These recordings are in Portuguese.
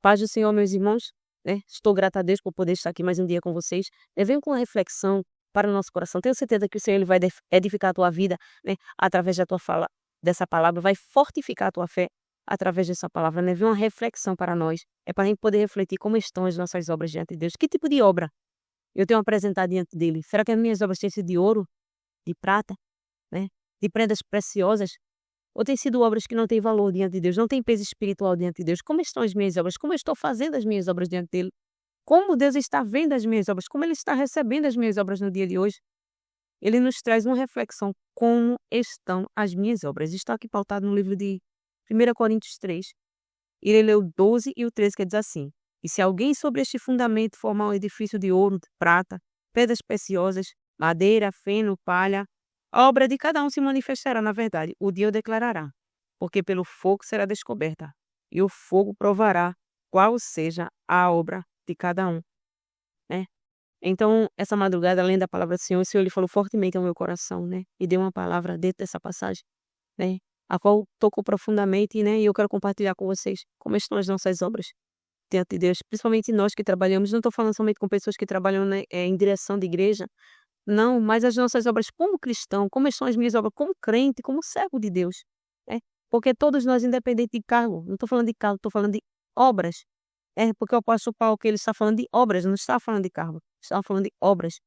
Paz do Senhor, meus irmãos, né? Estou grata a Deus por poder estar aqui mais um dia com vocês. Eu venho com uma reflexão para o nosso coração. Tenho certeza que o Senhor ele vai edificar a tua vida, né? Através da tua fala, dessa palavra, vai fortificar a tua fé através dessa palavra, né? Vem uma reflexão para nós. É para a gente poder refletir como estão as nossas obras diante de Deus. Que tipo de obra eu tenho apresentado diante dele? Será que as minhas obras têm sido de ouro, de prata, né? De prendas preciosas? Ou tem sido obras que não têm valor diante de Deus, não têm peso espiritual diante de Deus? Como estão as minhas obras? Como eu estou fazendo as minhas obras diante dele? Como Deus está vendo as minhas obras? Como ele está recebendo as minhas obras no dia de hoje? Ele nos traz uma reflexão. Como estão as minhas obras? Está aqui pautado no livro de 1 Coríntios 3. Ele leu 12 e o 13, que diz assim: E se alguém sobre este fundamento formar um edifício de ouro, de prata, pedras preciosas, madeira, feno, palha, a obra de cada um se manifestará na verdade. O dia o declarará, porque pelo fogo será descoberta, e o fogo provará qual seja a obra de cada um, né? Então, essa madrugada, além da palavra do Senhor, o Senhor ele falou fortemente ao meu coração, né? E deu uma palavra dentro dessa passagem, né? A qual tocou profundamente, né? E eu quero compartilhar com vocês como estão as nossas obras diante de Deus, principalmente nós que trabalhamos. Não estou falando somente com pessoas que trabalham, né, em direção de igreja, não, mas as nossas obras como cristão, como estão as minhas obras como crente, como servo de Deus, né? Porque todos nós, independente de cargo, não estou falando de cargo, estou falando de obras. Porque o apóstolo Paulo que ele está falando de obras, não está falando de cargo, está falando de obras.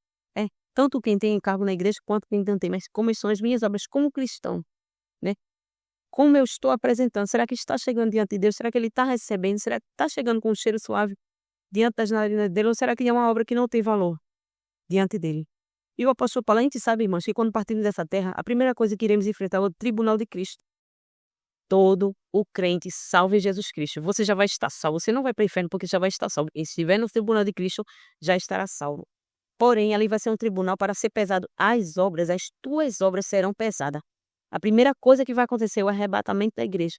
Tanto quem tem cargo na igreja quanto quem não tem, mas como são as minhas obras como cristão, né? Como eu estou apresentando? Será que está chegando diante de Deus? Será que ele está recebendo? Será que está chegando com um cheiro suave diante das narinas dele? Ou será que é uma obra que não tem valor diante dele? E o apóstolo Paulo, a gente sabe, irmãos, que quando partimos dessa terra, a primeira coisa que iremos enfrentar é o tribunal de Cristo. Todo o crente salvo em Jesus Cristo. Você já vai estar salvo. Você não vai para o inferno porque já vai estar salvo. E se estiver no tribunal de Cristo, já estará salvo. Porém, ali vai ser um tribunal para ser pesado as obras, as tuas obras serão pesadas. A primeira coisa que vai acontecer é o arrebatamento da igreja.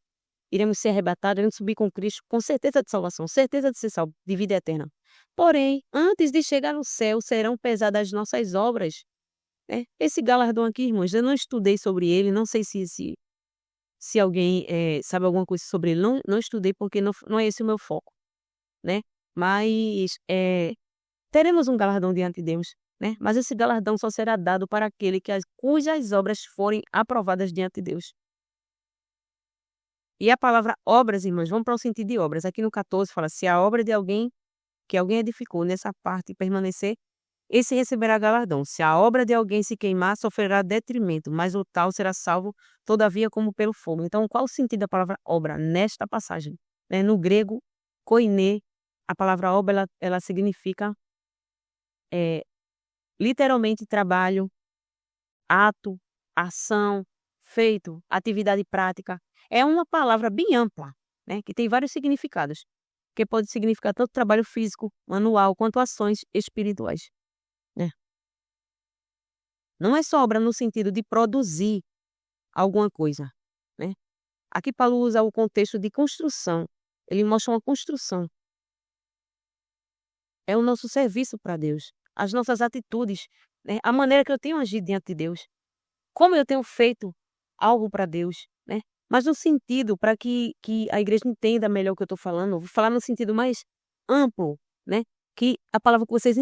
Iremos ser arrebatados, iremos subir com Cristo, com certeza de salvação, certeza de ser salvo, de vida eterna. Porém, antes de chegar no céu, serão pesadas as nossas obras, né? Esse galardão aqui, irmãos, eu não estudei sobre ele, não sei se alguém sabe alguma coisa sobre ele. Não estudei porque não é esse o meu foco, né? Mas teremos um galardão diante de Deus, né? Mas esse galardão só será dado para aquele cujas obras forem aprovadas diante de Deus. E a palavra obras, irmãos, vamos para o sentido de obras. Aqui no 14 fala: se a obra de alguém que alguém edificou nessa parte permanecer, esse receberá galardão. Se a obra de alguém se queimar, sofrerá detrimento, mas o tal será salvo, todavia, como pelo fogo. Então, qual o sentido da palavra obra nesta passagem? No grego, koiné, a palavra obra, ela significa literalmente trabalho, ato, ação, feito, atividade prática. É uma palavra bem ampla, né, que tem vários significados, que pode significar tanto trabalho físico, manual, quanto ações espirituais, né? Não é só obra no sentido de produzir alguma coisa, né? Aqui Paulo usa o contexto de construção. Ele mostra uma construção. É o nosso serviço para Deus, as nossas atitudes, né? A maneira que eu tenho agido diante de Deus, como eu tenho feito algo para Deus, né? Mas no sentido, para que a igreja entenda melhor o que eu estou falando, vou falar no sentido mais amplo, né? Que a palavra que vocês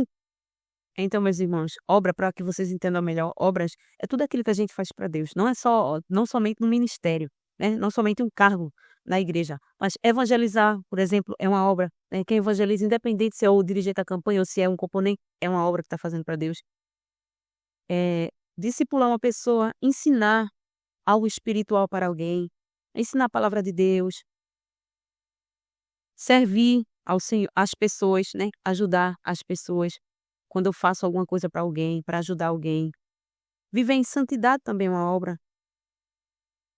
então, meus irmãos, obra, para que vocês entendam melhor, obras é tudo aquilo que a gente faz para Deus. Não somente no ministério, né? Não somente um cargo na igreja, mas evangelizar, por exemplo, é uma obra, né? Quem evangeliza, independente se é o dirigente da campanha ou se é um componente, é uma obra que está fazendo para Deus. Discipular uma pessoa, ensinar algo espiritual para alguém, ensinar a palavra de Deus, servir ao Senhor, as pessoas, né? Ajudar as pessoas. Quando eu faço alguma coisa para alguém, para ajudar alguém. Viver em santidade também é uma obra.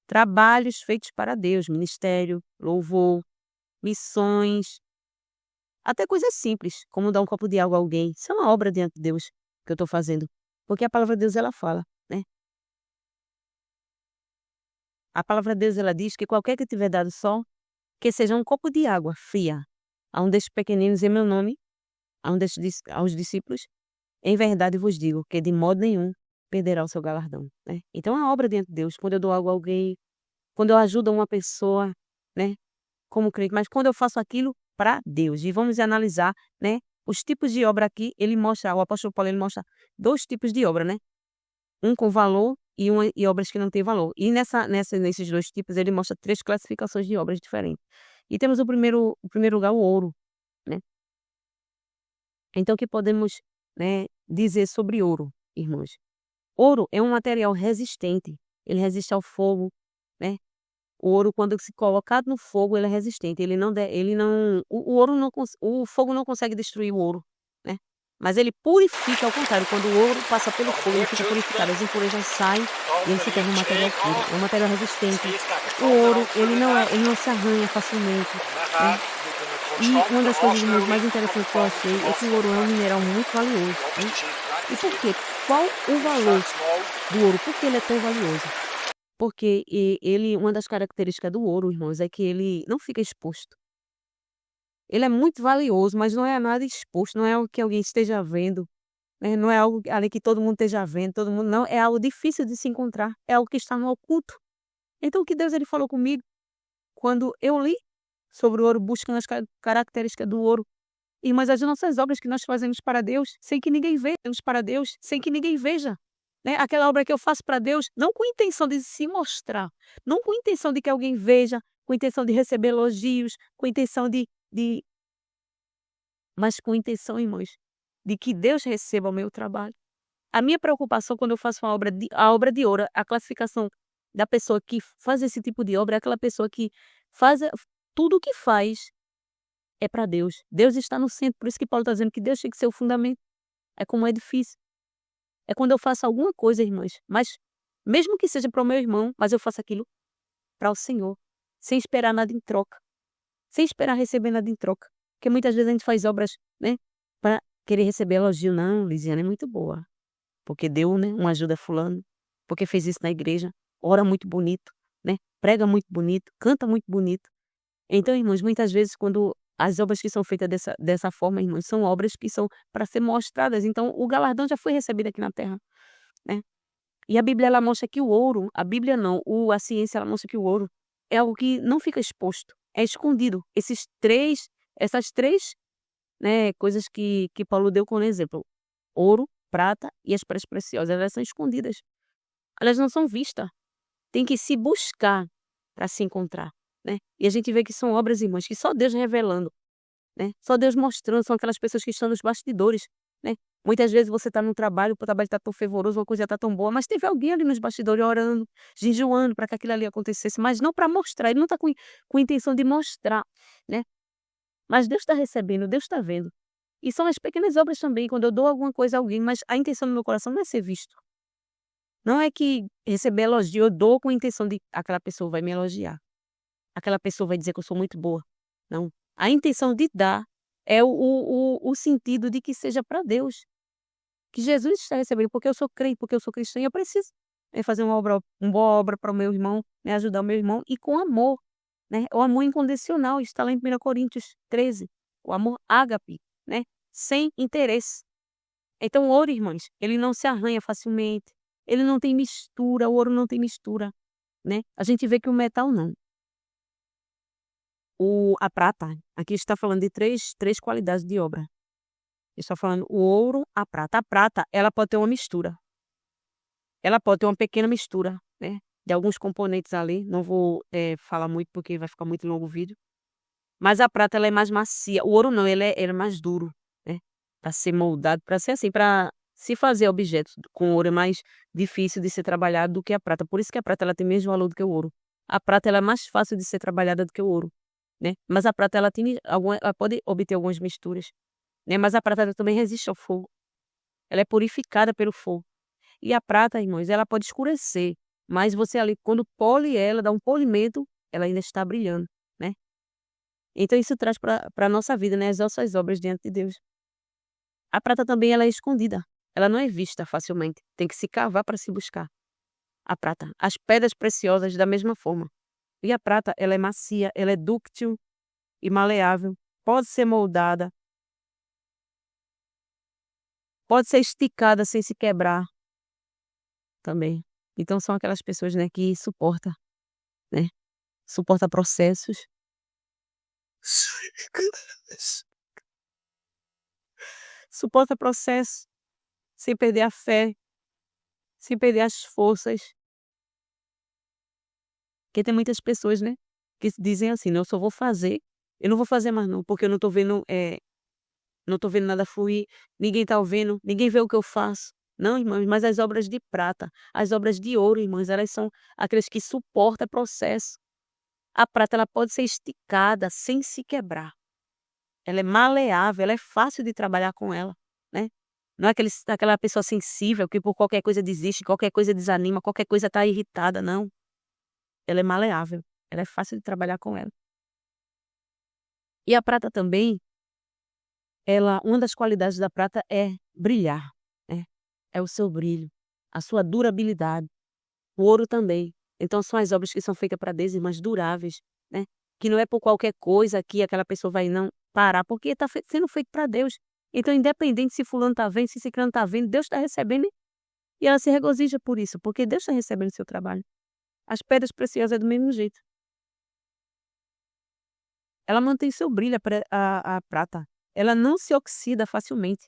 Trabalhos feitos para Deus, ministério, louvor, missões, até coisas simples, como dar um copo de água a alguém. Isso é uma obra diante de Deus que eu estou fazendo. Porque a palavra de Deus, ela fala, né? A palavra de Deus, ela diz que qualquer que tiver dado só, que seja um copo de água fria a um destes pequeninos em meu nome, aos discípulos, em verdade vos digo que de modo nenhum perderá o seu galardão, né? Então é uma obra diante de Deus. Quando eu dou algo a alguém, quando eu ajudo uma pessoa, né? Como crente, mas quando eu faço aquilo para Deus. E vamos analisar, né, os tipos de obra aqui. O apóstolo Paulo, ele mostra 2 tipos de obra, né? Um com valor e obras que não têm valor. E nesses 2 tipos, ele mostra 3 classificações de obras diferentes. E temos o primeiro lugar, o ouro, né? Então o que podemos, né, dizer sobre ouro, irmãos? Ouro é um material resistente, ele resiste ao fogo, né? O ouro, quando se colocado no fogo, ele é resistente, ele não o ouro não cons o fogo não consegue destruir o ouro, né, mas ele purifica, ao contrário, quando o ouro passa pelo fogo, ele fica purificado, as impurezas saem e ele se torna um material puro, é um material resistente. O ouro, ele não se arranha facilmente, né, e uma das coisas mais interessantes que eu achei é que o ouro é um mineral muito valioso, né. E por quê? Qual o valor do ouro? Por que ele é tão valioso? Porque uma das características do ouro, irmãos, é que ele não fica exposto. Ele é muito valioso, mas não é nada exposto, não é algo que alguém esteja vendo, né, não é algo ali que todo mundo esteja vendo, todo mundo não, é algo difícil de se encontrar, é algo que está no oculto. Então o que Deus ele falou comigo, quando eu li sobre o ouro, buscando as características do ouro, irmãs, as nossas obras que nós fazemos para Deus, sem que ninguém veja, para Deus, sem que ninguém veja, né, aquela obra que eu faço para Deus, não com intenção de se mostrar, não com intenção de que alguém veja, com intenção de receber elogios, com intenção de mas com intenção, irmãos, de que Deus receba o meu trabalho. A minha preocupação quando eu faço a obra de ouro, a classificação da pessoa que faz esse tipo de obra é aquela pessoa que faz tudo o que faz é para Deus. Deus está no centro, por isso que Paulo está dizendo que Deus tem que ser o fundamento. É como um edifício. É quando eu faço alguma coisa, irmãs, mas mesmo que seja para o meu irmão, mas eu faço aquilo para o Senhor, sem esperar nada em troca, sem esperar receber nada em troca. Porque muitas vezes a gente faz obras, né, para querer receber elogio. Não, Lisiane é muito boa, porque deu, né, uma ajuda a fulano, porque fez isso na igreja, ora muito bonito, né, prega muito bonito, canta muito bonito. Então, irmãos, muitas vezes quando as obras que são feitas dessa forma, irmãos, são obras que são para ser mostradas, então o galardão já foi recebido aqui na terra, né. E a Bíblia ela mostra que o ouro, a Bíblia não, a ciência ela mostra que o ouro é algo que não fica exposto, é escondido. Essas 3, né, coisas que Paulo deu como exemplo, ouro, prata e as pedras preciosas, elas são escondidas, elas não são vistas, tem que se buscar para se encontrar, né. E a gente vê que são obras, irmãs, que só Deus revelando, né, só Deus mostrando, são aquelas pessoas que estão nos bastidores, né. Muitas vezes você está no trabalho, o trabalho está tão fervoroso, uma coisa está tão boa, mas teve alguém ali nos bastidores orando, jejuando para que aquilo ali acontecesse, mas não para mostrar, ele não está com intenção de mostrar, né. Mas Deus está recebendo, Deus está vendo. E são as pequenas obras também, quando eu dou alguma coisa a alguém, mas a intenção do meu coração não é ser visto. Não é que receber elogio, eu dou com a intenção de aquela pessoa vai me elogiar, aquela pessoa vai dizer que eu sou muito boa. Não. A intenção de dar é o sentido de que seja para Deus, que Jesus está recebendo, porque eu sou crente, porque eu sou cristã e eu preciso, fazer uma boa obra para o meu irmão, né, ajudar o meu irmão e com amor, né, o amor incondicional, isso está lá em 1 Coríntios 13, o amor ágape, né, sem interesse. Então o ouro, irmãs, ele não se arranha facilmente, ele não tem mistura, o ouro não tem mistura, né. A gente vê que o metal não. A prata, aqui está falando de três qualidades de obra. Está falando o ouro, a prata. A prata, ela pode ter uma mistura. Ela pode ter uma pequena mistura, né, de alguns componentes ali, não vou, falar muito porque vai ficar muito longo o vídeo, mas a prata ela é mais macia, o ouro não, ele é mais duro, né, para ser moldado, para ser assim, para se fazer objetos com ouro é mais difícil de ser trabalhado do que a prata, por isso que a prata ela tem menos valor do que o ouro. A prata ela é mais fácil de ser trabalhada do que o ouro, né, mas a prata ela pode obter algumas misturas, né, mas a prata ela também resiste ao fogo, ela é purificada pelo fogo. E a prata, irmãos, ela pode escurecer, mas você ali quando pole ela, dá um polimento, ela ainda está brilhando, né. Então isso traz para a nossa vida, né, as nossas obras diante de Deus. A prata também ela é escondida, ela não é vista facilmente, tem que se cavar para se buscar. A prata, as pedras preciosas da mesma forma. E a prata, ela é macia, ela é dúctil e maleável, pode ser moldada, pode ser esticada sem se quebrar também. Então são aquelas pessoas, né, que suporta, né, suporta processos, Suporta processo, sem perder a fé, sem perder as forças. Porque tem muitas pessoas, né, que dizem assim: "Não, eu só vou fazer, eu não vou fazer mais não, porque eu não tô vendo nada fluir, ninguém tá vendo, ninguém vê o que eu faço". Não, irmãos, mas as obras de prata, as obras de ouro, irmãos, elas são aquelas que suportam processo. A prata, ela pode ser esticada sem se quebrar. Ela é maleável, ela é fácil de trabalhar com ela, né. Não é aquela pessoa sensível que por qualquer coisa desiste, qualquer coisa desanima, qualquer coisa tá irritada, não. Ela é maleável, ela é fácil de trabalhar com ela. E a prata também, ela uma das qualidades da prata é brilhar, né, é o seu brilho, a sua durabilidade. O ouro também. Então são as obras que são feitas para Deus, irmãs, duráveis, né, que não é por qualquer coisa que aquela pessoa vai não parar, porque está sendo feito para Deus. Então independente se fulano está vendo, se ciclano está vendo, Deus está recebendo e ela se regozija por isso, porque Deus está recebendo o seu trabalho. As pedras preciosas é do mesmo jeito. Ela mantém seu brilho, a prata. Ela não se oxida facilmente.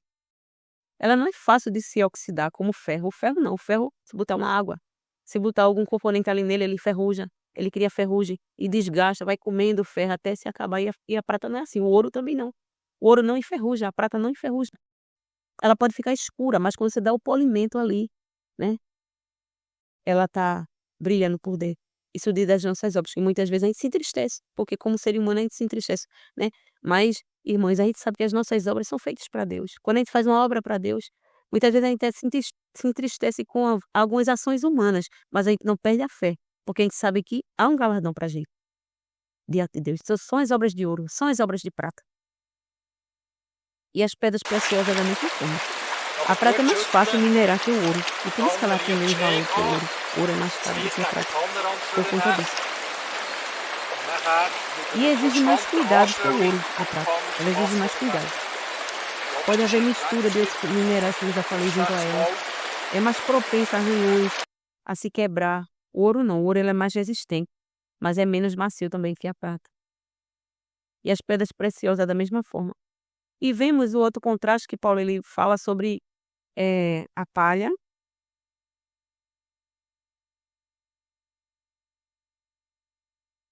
Ela não é fácil de se oxidar como o ferro. O ferro não, o ferro, se botar uma água, se botar algum componente ali nele, ele ferruja, ele cria ferrugem e desgasta, vai comendo o ferro até se acabar. E a prata não é assim, o ouro também não. O ouro não enferruja, a prata não enferruja. Ela pode ficar escura, mas quando você dá o polimento ali, né, ela tá brilhando por dentro. Isso diz das nossas obras, que muitas vezes a gente se entristece, porque como ser humano a gente se entristece, né. Mas, irmãos, a gente sabe que as nossas obras são feitas para Deus. Quando a gente faz uma obra para Deus, muitas vezes a gente até se entristece com algumas ações humanas, mas a gente não perde a fé, porque a gente sabe que há um galardão pra gente, diante de Deus. Então são as obras de ouro, são as obras de prata. E as pedras preciosas da mesma forma. A prata é mais fácil minerar que o ouro, e por isso que ela tem menos valor que o ouro. O ouro é mais caro do que a prata, por conta disso. E exige mais cuidado que o ouro, a prata. Ela exige mais cuidado. Pode haver mistura de outros minerais, como eu já falei, junto a ela. É mais propensa a arranhões, a se quebrar. O ouro não, o ouro ele é mais resistente, mas é menos macio também que a prata. E as pedras preciosas da mesma forma. E vemos o outro contraste que Paulo ele fala sobre a palha.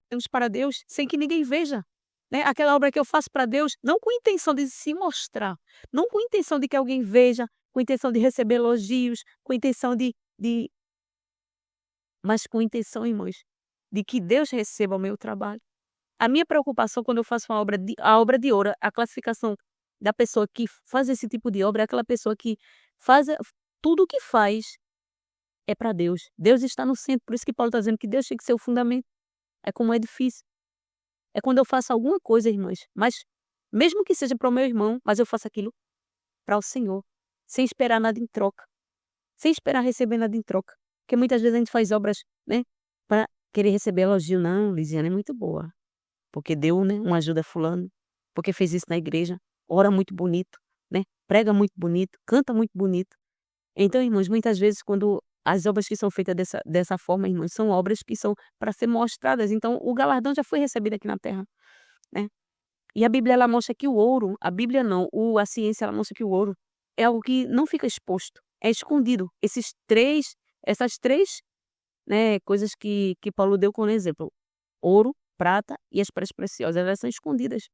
Temos para Deus sem que ninguém veja, né, aquela obra que eu faço para Deus, não com intenção de se mostrar, não com intenção de que alguém veja, com intenção de receber elogios, com intenção de mas com intenção, irmãos, de que Deus receba o meu trabalho. A minha preocupação quando eu faço uma obra a obra de ouro, a classificação da pessoa que faz esse tipo de obra é aquela pessoa que faz tudo o que faz é para Deus. Deus está no centro, por isso que Paulo está dizendo que Deus tem que ser o fundamento. É como um edifício. É quando eu faço alguma coisa, irmãs, mas mesmo que seja para o meu irmão, mas eu faço aquilo para o Senhor, sem esperar nada em troca, sem esperar receber nada em troca. Porque muitas vezes a gente faz obras, né, para querer receber elogio. Não, Lisiane é muito boa, porque deu, né, uma ajuda a fulano, porque fez isso na igreja, ora muito bonito, né, prega muito bonito, canta muito bonito. Então, irmãos, muitas vezes quando as obras que são feitas dessa forma, irmãos, são obras que são para ser mostradas, então o galardão já foi recebido aqui na terra, né. E a Bíblia ela mostra que o ouro, a Bíblia não, a ciência ela mostra que o ouro é algo que não fica exposto, é escondido. Essas três, né, coisas que Paulo deu como exemplo, ouro, prata e as pedras preciosas, elas são escondidas,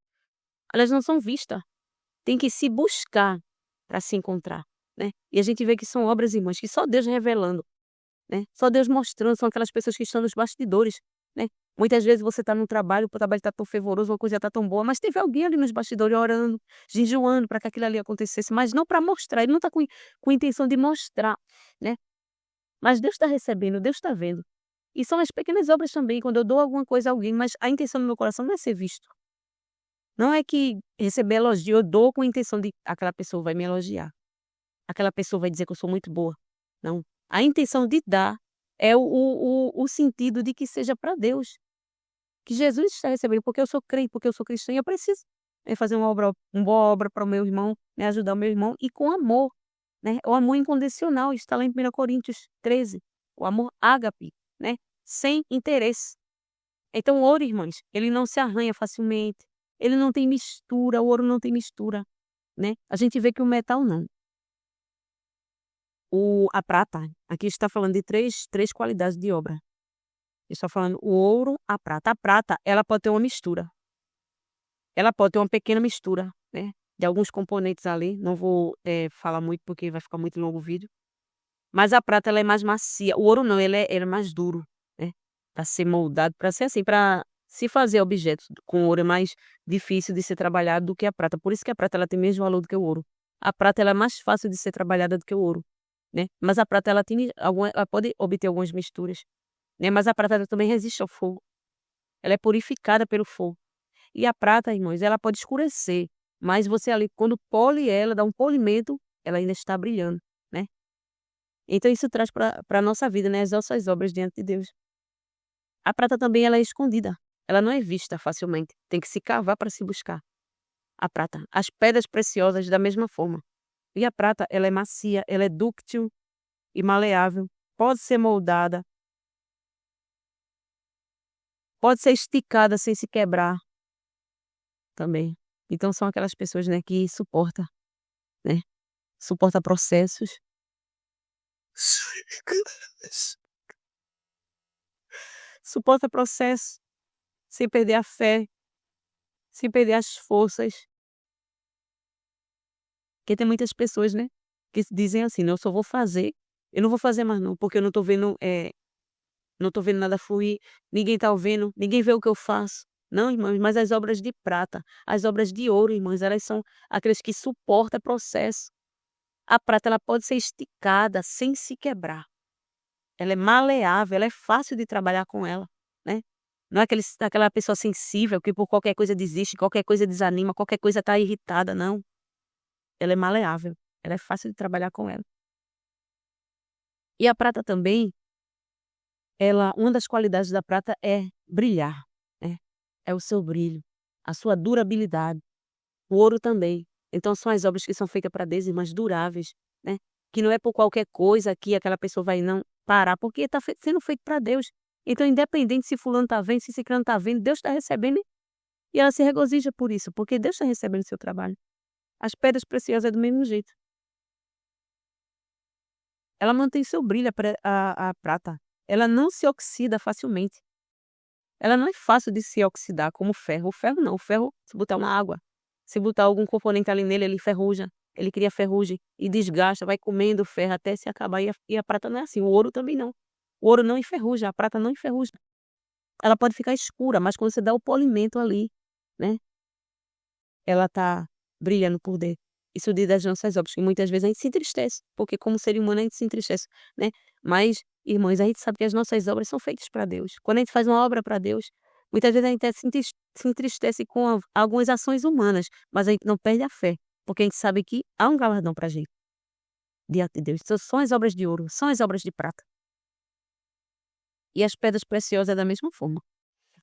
elas não são vistas, tem que se buscar para se encontrar, né. E a gente vê que são obras, irmãs, que só Deus revelando, né, só Deus mostrando, são aquelas pessoas que estão nos bastidores, né. Muitas vezes você está no trabalho, o trabalho está tão fervoroso, uma coisa está tão boa, mas teve alguém ali nos bastidores orando, jejuando para que aquilo ali acontecesse, mas não para mostrar, ele não está com intenção de mostrar, né. Mas Deus está recebendo, Deus está vendo. E são as pequenas obras também, quando eu dou alguma coisa a alguém, mas a intenção do meu coração não é ser visto. Não é que receber elogio, eu dou com a intenção de aquela pessoa vai me elogiar, aquela pessoa vai dizer que eu sou muito boa. Não. A intenção de dar é o sentido de que seja para Deus, que Jesus está recebendo, porque eu sou crente, porque eu sou cristã e eu preciso, fazer uma boa obra para o meu irmão, né, ajudar o meu irmão e com amor, né, o amor incondicional, está lá em 1 Coríntios 13, o amor ágape, né, sem interesse. Então o ouro, irmãs, ele não se arranha facilmente, Ele não tem mistura, o ouro não tem mistura, né. A gente vê que o metal não. A prata, aqui está falando de três qualidades de obra. Está falando o ouro, a prata. A prata, ela pode ter uma mistura. Ela pode ter uma pequena mistura, né, de alguns componentes ali, não vou, falar muito, porque vai ficar muito longo o vídeo, mas a prata ela é mais macia, o ouro não, ele é mais duro, né, para ser moldado, para ser assim, para se fazer objetos com ouro é mais difícil de ser trabalhado do que a prata, por isso que a prata ela tem menos valor do que o ouro. A prata ela é mais fácil de ser trabalhada do que o ouro, né, mas a prata ela pode obter algumas misturas, né, mas a prata ela também resiste ao fogo, ela é purificada pelo fogo. E a prata, irmãos, ela pode escurecer, mas você ali, quando pole ela, dá um polimento, ela ainda está brilhando, né. Então isso traz para a nossa vida, né, as nossas obras diante de Deus. A prata também ela é escondida, ela não é vista facilmente, tem que se cavar para se buscar. A prata, as pedras preciosas da mesma forma. E a prata, ela é macia, ela é dúctil e maleável, pode ser moldada, pode ser esticada sem se quebrar também. Então são aquelas pessoas, né, que né, suporta processos. Suporta processo, sem perder a fé, sem perder as forças. Porque tem muitas pessoas, né, que dizem assim: "Não, eu só vou fazer, eu não vou fazer mais não, porque eu não tô vendo nada fluir, ninguém tá vendo, ninguém vê o que eu faço". Não, irmãos, mas as obras de prata, as obras de ouro, irmãos, elas são aquelas que suportam processo. A prata ela pode ser esticada sem se quebrar. Ela é maleável, ela é fácil de trabalhar com ela, né. Não é aquela pessoa sensível que por qualquer coisa desiste, qualquer coisa desanima, qualquer coisa está irritada, não. Ela é maleável, ela é fácil de trabalhar com ela. E a prata também, ela uma das qualidades da prata é brilhar, né, é o seu brilho, a sua durabilidade. O ouro também. Então são as obras que são feitas para Deus, irmãs, duráveis, né, que não é por qualquer coisa que aquela pessoa vai não parar, porque está sendo feito para Deus. Então independente se fulano está vendo, se ciclano está vendo, Deus está recebendo e ela se regozija por isso, porque Deus está recebendo o seu trabalho. As pedras preciosas é do mesmo jeito. Ela mantém seu brilho, a prata. Ela não se oxida facilmente. Ela não é fácil de se oxidar como o ferro. O ferro não, o ferro, se botar uma água, se botar algum componente ali nele, ele enferruja, ele cria ferrugem e desgasta, vai comendo o ferro até se acabar. E a prata não é assim, o ouro também não. O ouro não enferruja, a prata não enferruja. Ela pode ficar escura, mas quando você dá o polimento ali, né, ela tá brilhando por dentro. Isso diz das nossas obras, e muitas vezes a gente se entristece, porque como ser humano a gente se entristece, né. Mas, irmãos, a gente sabe que as nossas obras são feitas para Deus. Quando a gente faz uma obra para Deus, muitas vezes a gente até se entristece com algumas ações humanas, mas a gente não perde a fé, porque a gente sabe que há um galardão pra gente, diante de Deus. Então são as obras de ouro, são as obras de prata. E as pedras preciosas é da mesma forma.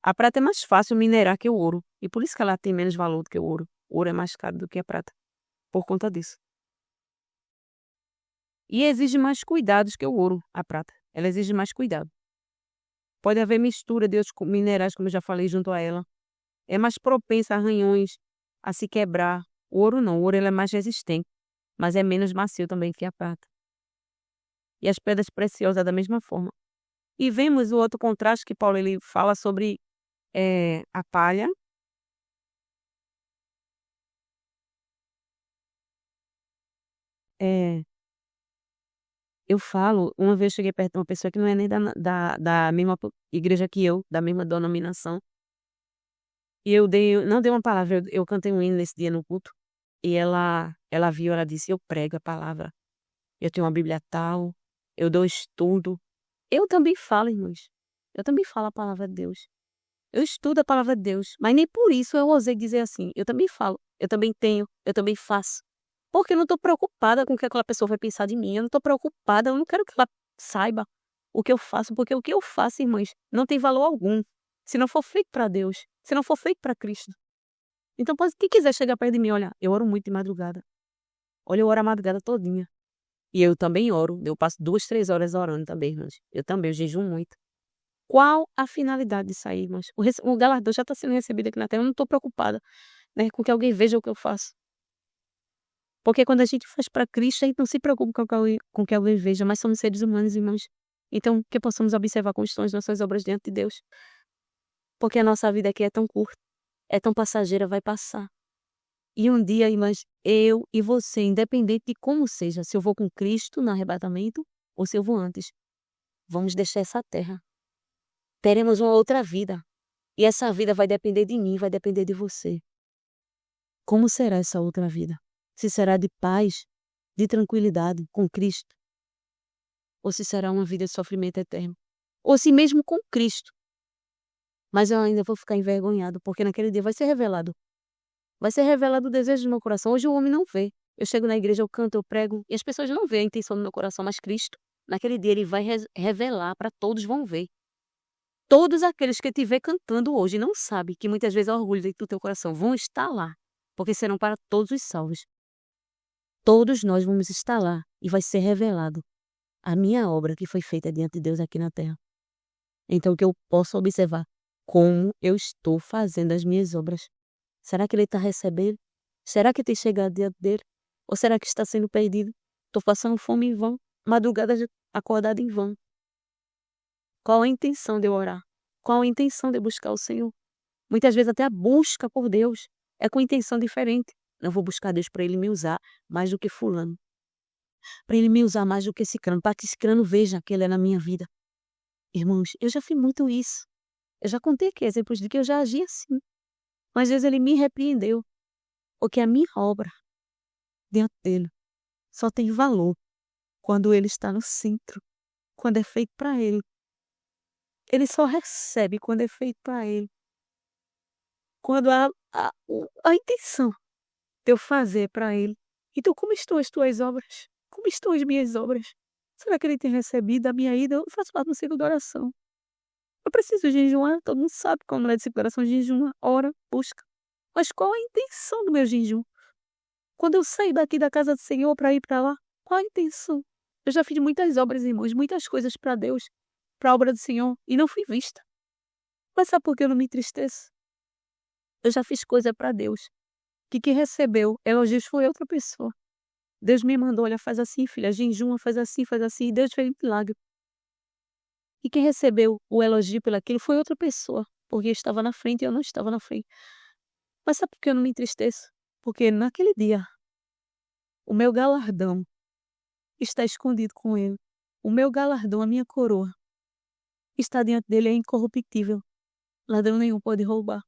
A prata é mais fácil minerar que o ouro, e por isso que ela tem menos valor do que o ouro. O ouro é mais caro do que a prata, por conta disso. E exige mais cuidados que o ouro, a prata. Ela exige mais cuidado. Pode haver mistura de outros minerais, como eu já falei, junto a ela. É mais propensa a arranhões, a se quebrar. O ouro não, o ouro ele é mais resistente, mas é menos macio também que a prata. E as pedras preciosas da mesma forma. E vemos o outro contraste que Paulo ele fala sobre a palha. É, eu falo, uma vez eu cheguei perto de uma pessoa que não é nem da mesma igreja que eu, da mesma denominação, e não dei uma palavra, eu cantei um hino nesse dia no culto, e ela viu, ela disse: "Eu prego a palavra, eu tenho uma Bíblia tal, eu dou estudo". Eu também falo, irmãos, eu também falo a palavra de Deus. Eu estudo a palavra de Deus, mas nem por isso eu ousei dizer assim: "Eu também falo, eu também tenho, eu também faço". Porque eu não estou preocupada com o que aquela pessoa vai pensar de mim, eu não estou preocupada, eu não quero que ela saiba o que eu faço, porque o que eu faço, irmãs, não tem valor algum, se não for feito para Deus, se não for feito para Cristo. Então pode quem quiser chegar perto de mim, olha, eu oro muito de madrugada. Olha, eu oro a madrugada todinha. E eu também oro, eu passo 2, 3 horas orando também, irmãs. Eu também, eu jejuo muito. Qual a finalidade disso aí, irmãos? O galardão já está sendo recebido aqui na terra, eu não estou preocupada, né, com que alguém veja o que eu faço. Porque quando a gente faz para Cristo, a gente não se preocupa com que alguém veja, mas somos seres humanos, irmãos. Então, que possamos observar como estão as nossas obras diante de Deus. Porque a nossa vida aqui é tão curta, é tão passageira, vai passar. E um dia, irmãs, eu e você, independente de como seja, se eu vou com Cristo no arrebatamento ou se eu vou antes, vamos deixar essa terra. Teremos uma outra vida. E essa vida vai depender de mim, vai depender de você. Como será essa outra vida? Se será de paz, de tranquilidade com Cristo, ou se será uma vida de sofrimento eterno, ou se mesmo com Cristo. Mas eu ainda vou ficar envergonhado, porque naquele dia vai ser revelado. Vai ser revelado o desejo do meu coração. Hoje o homem não vê. Eu chego na igreja, eu canto, eu prego, e as pessoas não veem a intenção do meu coração, mas Cristo, naquele dia, ele vai revelar para todos, vão ver. Todos aqueles que te vê cantando hoje não sabem que muitas vezes há orgulho dentro do teu coração, vão estar lá, porque serão para todos os salvos. Todos nós vamos estar lá e vai ser revelado a minha obra que foi feita diante de Deus aqui na terra. Então que eu posso observar como eu estou fazendo as minhas obras. Será que ele está recebendo? Será que tem chegado diante dele? Ou será que está sendo perdido? Estou passando fome em vão, madrugada acordada em vão. Qual a intenção de eu orar? Qual a intenção de eu buscar o Senhor? Muitas vezes até a busca por Deus é com intenção diferente. Não vou buscar Deus para ele me usar mais do que fulano. Para ele me usar mais do que esse crânio, para que esse crânio veja que ele é na minha vida. Irmãos, eu já fiz muito isso. Eu já contei aqui exemplos de que eu já agi assim. Mas às vezes ele me repreendeu. Porque a minha obra diante dele só tem valor quando ele está no centro, quando é feito para ele. Ele só recebe quando é feito para ele. Quando a intenção de eu fazer para ele. Então, como estão as tuas obras? Como estão as minhas obras? Será que ele tem recebido a minha ida? Eu faço parte do ciclo da oração. Eu preciso jejuar, todo mundo sabe como é de ciclo da oração, jejuma, ora, busca. Mas qual a intenção do meu jejum? Quando eu saio daqui da casa do Senhor para ir para lá, qual a intenção? Eu já fiz muitas obras, irmãos, muitas coisas para Deus, para a obra do Senhor, e não fui vista. Mas sabe por que eu não me entristeço? Eu já fiz coisa para Deus, que quem recebeu elogios foi outra pessoa. Deus me mandou, olha, faz assim, filha, jejuma, faz assim, e Deus fez um milagre. E quem recebeu o elogio pelaquilo foi outra pessoa, porque estava na frente e eu não estava na frente. Mas sabe por que eu não me entristeço? Porque naquele dia, o meu galardão está escondido com ele. O meu galardão, a minha coroa, está diante dele, é incorruptível. Ladrão nenhum pode roubar.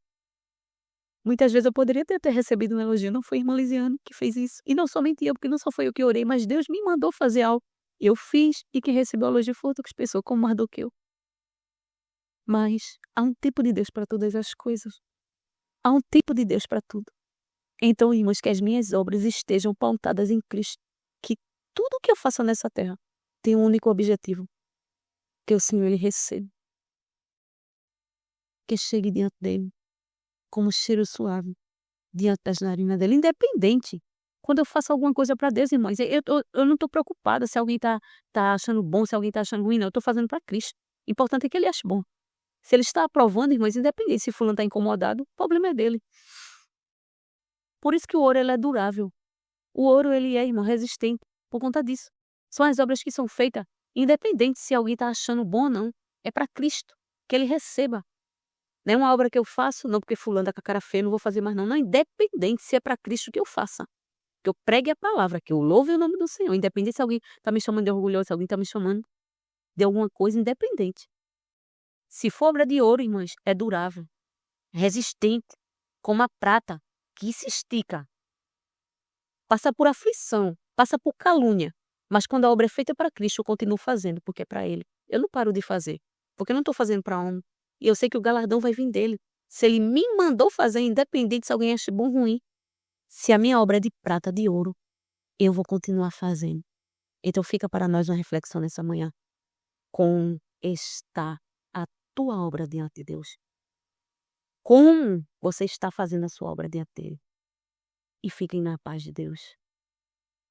Muitas vezes eu poderia ter recebido um elogio, não foi a irmã Lisiane que fez isso. E não somente eu, porque não só foi eu que orei, mas Deus me mandou fazer algo. Eu fiz, e quem recebeu o elogio foi outras pessoas, como Mardoqueu. Mas há um tempo de Deus para todas as coisas. Há um tempo de Deus para tudo. Então, irmãos, que as minhas obras estejam pautadas em Cristo. Que tudo o que eu faço nessa terra tem um único objetivo. Que o Senhor ele receba. Que chegue diante dele como cheiro suave diante das narinas dele, independente. Quando eu faço alguma coisa para Deus, irmãos, eu não estou preocupada se alguém tá achando bom, se alguém tá achando ruim, não. Eu estou fazendo para Cristo. O importante é que ele ache bom. Se ele está aprovando, irmãos, independente se fulano está incomodado, o problema é dele. Por isso que o ouro ele é durável. O ouro ele é, irmão, resistente por conta disso. São as obras que são feitas, independente se alguém está achando bom ou não. É para Cristo, que ele receba. Não é uma obra que eu faço, não porque fulano está com a cara feia, não vou fazer mais não. Não, independente se é para Cristo que eu faça. Que eu pregue a palavra, que eu louve o nome do Senhor. Independente se alguém está me chamando de orgulhoso, se alguém está me chamando de alguma coisa, independente. Se for obra de ouro, irmãs, é durável, resistente, como a prata, que se estica. Passa por aflição, passa por calúnia. Mas quando a obra é feita para Cristo, eu continuo fazendo, porque é para Ele. Eu não paro de fazer, porque eu não estou fazendo para homem. E eu sei que o galardão vai vir dele. Se Ele me mandou fazer, independente se alguém acha bom ou ruim. Se a minha obra é de prata, de ouro, eu vou continuar fazendo. Então fica para nós uma reflexão nessa manhã. Como está a tua obra diante de Deus? Como você está fazendo a sua obra diante dele? E fiquem na paz de Deus.